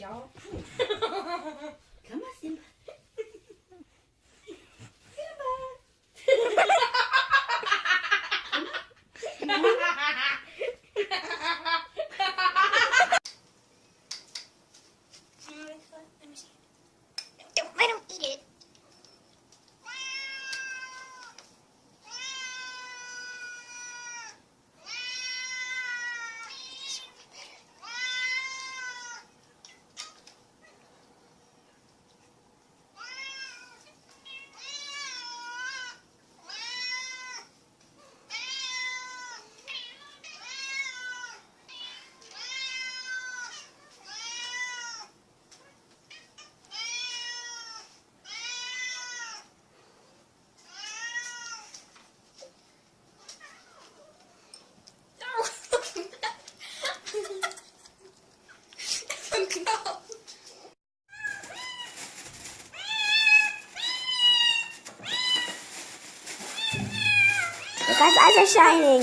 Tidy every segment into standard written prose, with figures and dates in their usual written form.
y'all. Come on, Simba. Don't let him eat it. You guys' eyes are shining.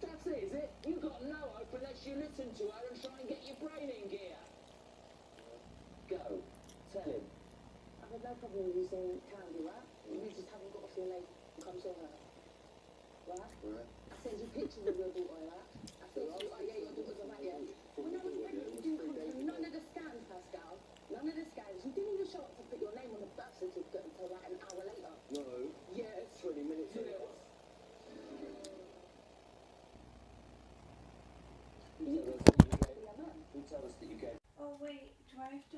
That's it, is it? You've got no hope unless you listen to her and try and get your brain in gear. Go. Tell him. I've had no problem with you saying Candy, right? You just haven't got off your leg and come to her. Right? Right. I sent you pictures of your daughter, right? I said to you, oh yeah, your daughter's a valiant. When I was ready to do none of the scans, Pascal. None of the scans. You didn't even show up to put your name on the birth certificate until like an hour later. No. Yes. 20 minutes Yes. ago. Who told us that you gave? Oh wait, do I have to?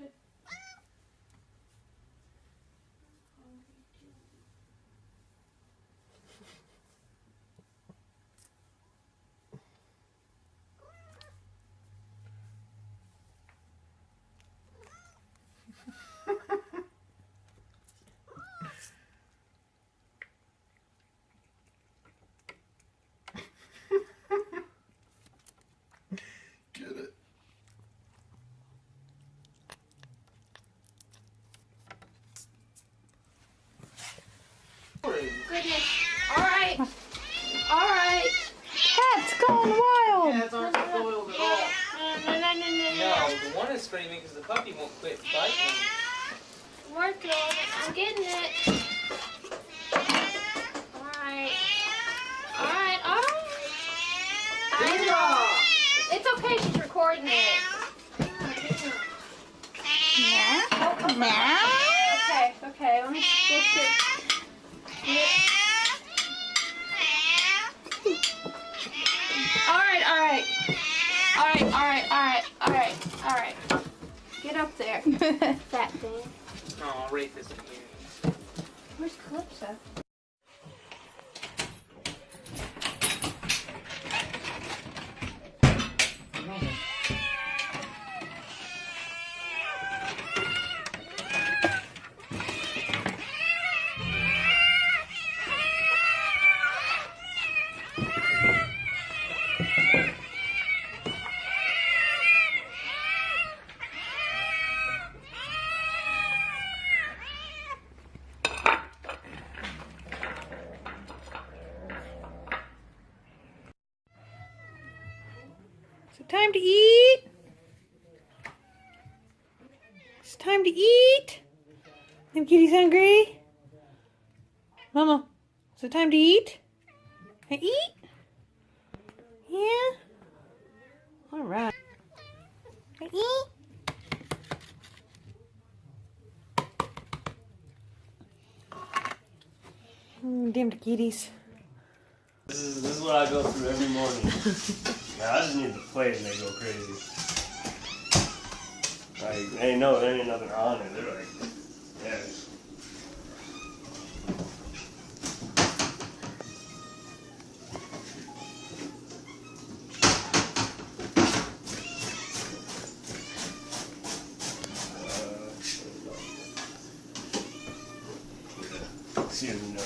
Get it. Goodness. All right. All right. Cat's going wild. Cats aren't spoiled at all. No. The one is screaming because the puppy won't quit fighting. Working. I'm getting it. All right. All right. All right. I know. It's okay. She's recording it. Meow. Okay. Okay. Let me switch it. All right. All right. All right. All right. All right. All right. All right. Get up there. Fat thing. Oh, Rafe isn't here. Where's Calypso? Is it time to eat? It's time to eat. Them kitty's hungry. Mama, is it time to eat? Can I eat? Yeah. All right. Can I eat? Damn the kitties. This is what I go through every morning. Yeah, I just need to play and they go crazy. Like, they know there ain't nothing on it. They're like, yeah. See you in there.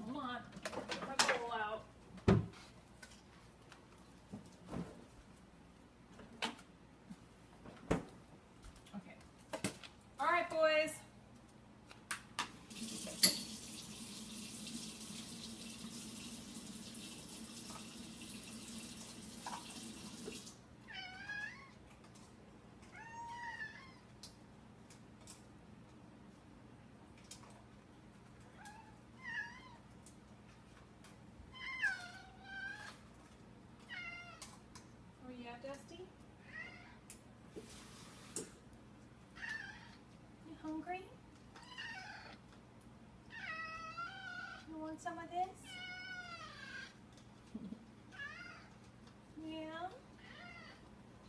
Come on. Get my bowl out. Okay. All right, boys. Oh yeah, Dusty? You hungry? You want some of this? Yeah?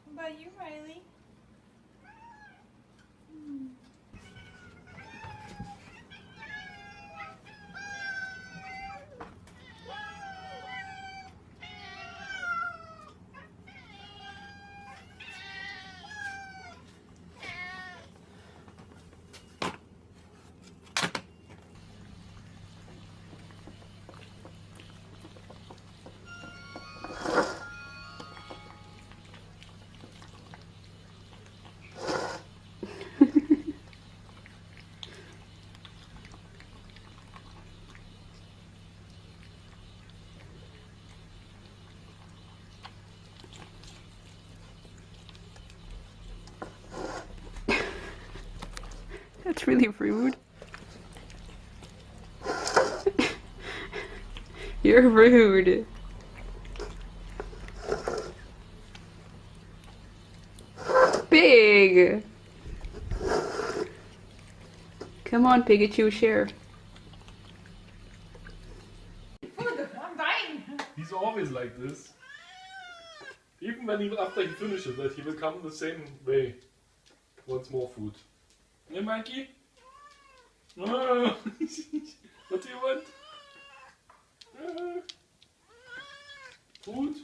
What about you, Riley? That's really rude. You're rude. Pig! Come on, Pikachu, share. I'm biting. He's always like this. Even when after he finishes it, he will come the same way. Wants more food. Yeah, Mikey? Ah. What do you want? Ah. Food?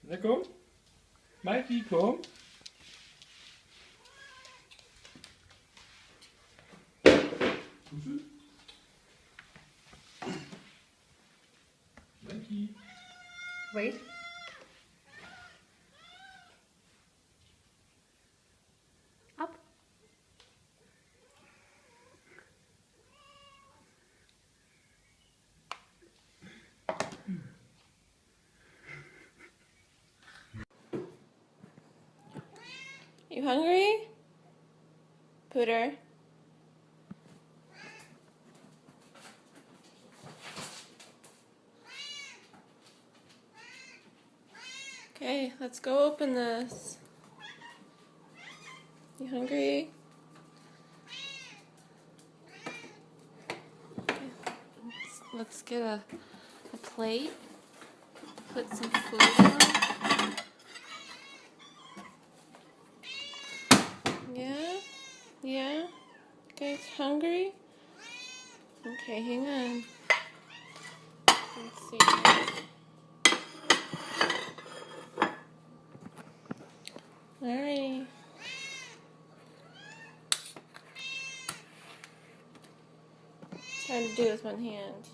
Na komm. Mikey, komm. Kuschel. Mikey. Wait. Up. You hungry? Pooter. Okay, let's go open this. You hungry? Okay, let's get a plate. Put some food on. Yeah? Yeah? Guys hungry? Okay, hang on. Let's see. Alrighty. It's hard to do with one hand.